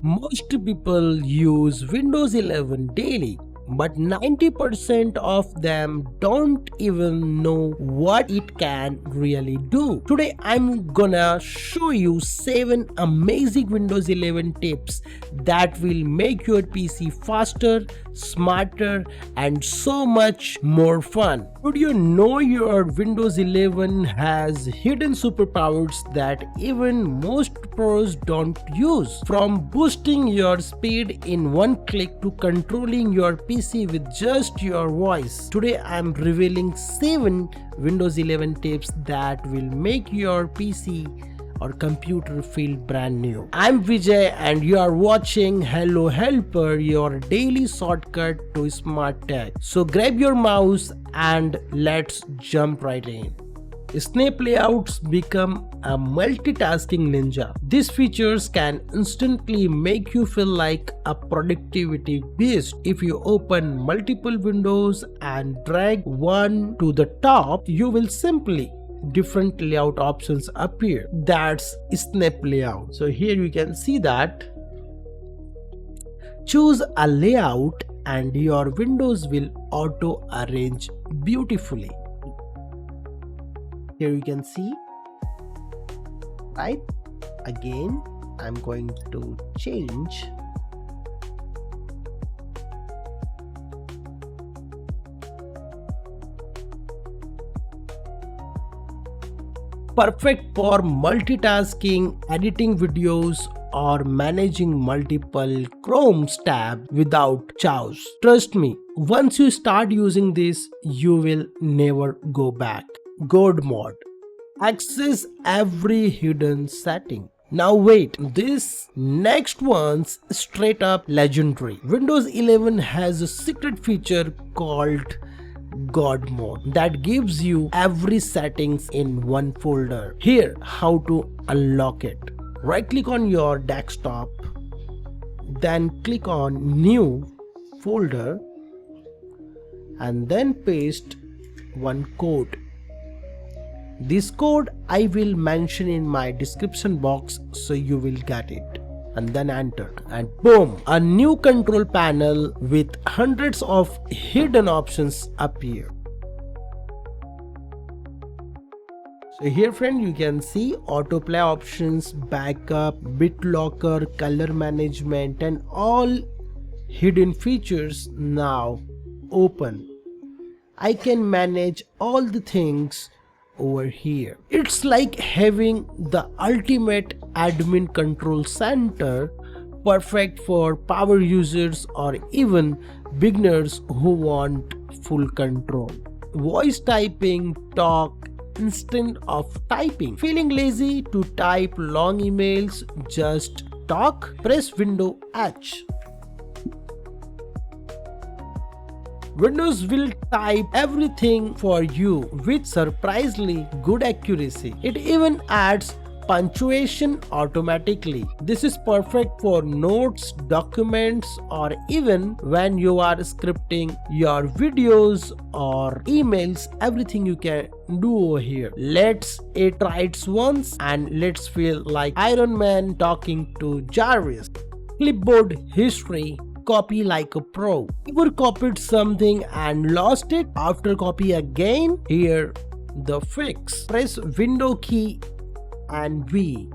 Most people use Windows 11 daily, but 90% of them don't even know what it can really do. Today I'm gonna show you 7 amazing Windows 11 tips that will make your PC faster, smarter, and so much more fun. Did you know your Windows 11 has hidden superpowers that even most pros don't use? From boosting your speed in one click to controlling your PC with just your voice. Today I'm revealing 7 Windows 11 tips that will make your PC or computer feel brand new. I'm Vijay and you are watching Hello Helper, your daily shortcut to smart tech. So grab your mouse and let's jump right in. Snap layouts become a multitasking ninja. These features can instantly make you feel like a productivity beast. If you open multiple windows and drag one to the top, you will simply different layout options appear. That's snap layout. So here you can see that. Choose a layout and your windows will auto arrange beautifully. Here you can see, right? Again, I'm going to change. Perfect for multitasking, editing videos, or managing multiple Chrome tabs without chaos. Trust me, once you start using this, you will never go back. God mode. Access every hidden setting. Now wait, this next one's straight up legendary. Windows 11 has a secret feature called God mode that gives you every settings in one folder. Here, how to unlock it. Right click on your desktop, then click on new folder and then paste one code. This code I will mention in my description box so you will get it. And then enter and boom, a new control panel with hundreds of hidden options appear. So here friend, you can see autoplay options, backup, BitLocker, color management and all hidden features now open. I can manage all the things over here. It's like having the ultimate admin control center, perfect for power users or even beginners who want full control. Voice typing, talk instead of typing. Feeling lazy to type long emails? Just talk. Press Window H. Windows will type everything for you with surprisingly good accuracy. It even adds punctuation automatically. This is perfect for notes, documents, or even when you are scripting your videos or emails. Everything you can do over here. Let's try it once and let's feel like Iron Man talking to Jarvis. Clipboard History. Copy like a pro. Ever copied something and lost it? After copy again? Here the fix. Press Window key and V.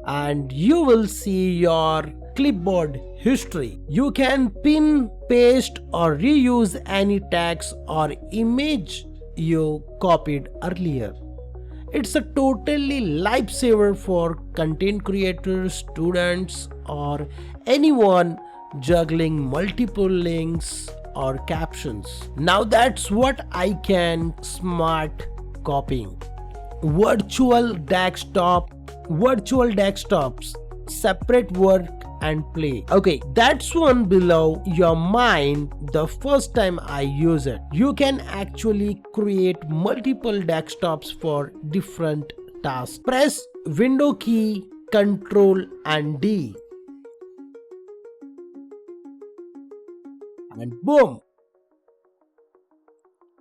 And you will see your clipboard history. You can pin, paste or reuse any text or image you copied earlier. It's a totally lifesaver for content creators, students, or anyone juggling multiple links or captions. Now that's what I can smart copying. Virtual desktops, separate work and play. Okay, that's one below your mind the first time I use it. You can actually create multiple desktops for different tasks. Press Window key, Control and D. And boom!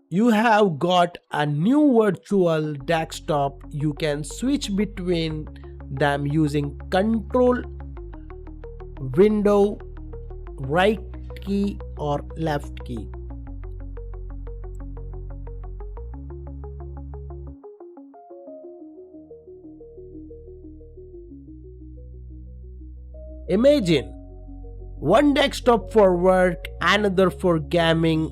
you have got a new virtual desktop. You can switch between them using Control, Window, right key or left key. Imagine one desktop for work, another for gaming,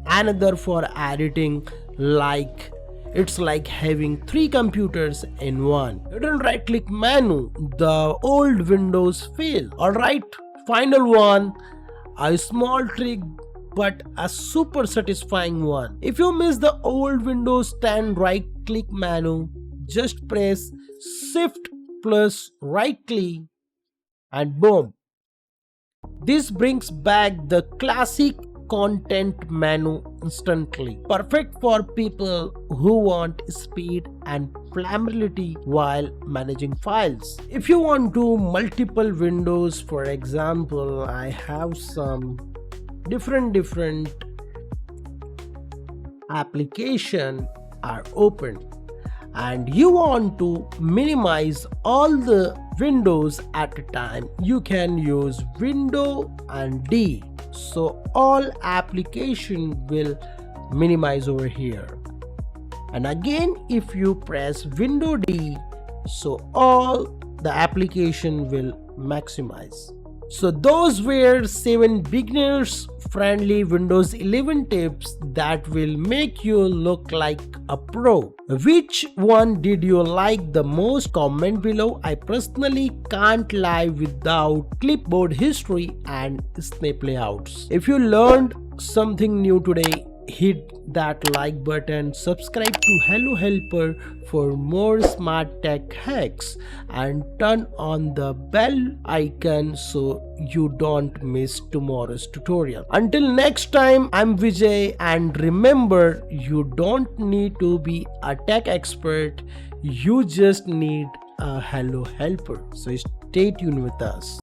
another for editing. Like it's like having three computers in one. Hidden right click menu, the old Windows fail. Alright, final one, a small trick but a super satisfying one. If you miss the old Windows 10 right click menu, just press Shift plus right click and boom. This brings back the classic content menu instantly. Perfect for people who want speed and familiarity while managing files. If you want to multiple windows, for example, I have some different application are open and you want to minimize all the windows at a time, you can use Window and D. So all application will minimize over here. And again, if you press Window D, so all the application will maximize. So those were 7 beginners friendly Windows 11 tips that will make you look like a pro. Which one did you like the most? Comment below. I personally can't live without clipboard history and snap layouts. If you learned something new today, hit that like button, subscribe to Hello Helper for more smart tech hacks, and turn on the bell icon so you don't miss tomorrow's tutorial. Until next time, I'm Vijay, and remember, you don't need to be a tech expert, you just need a Hello Helper. So stay tuned with us.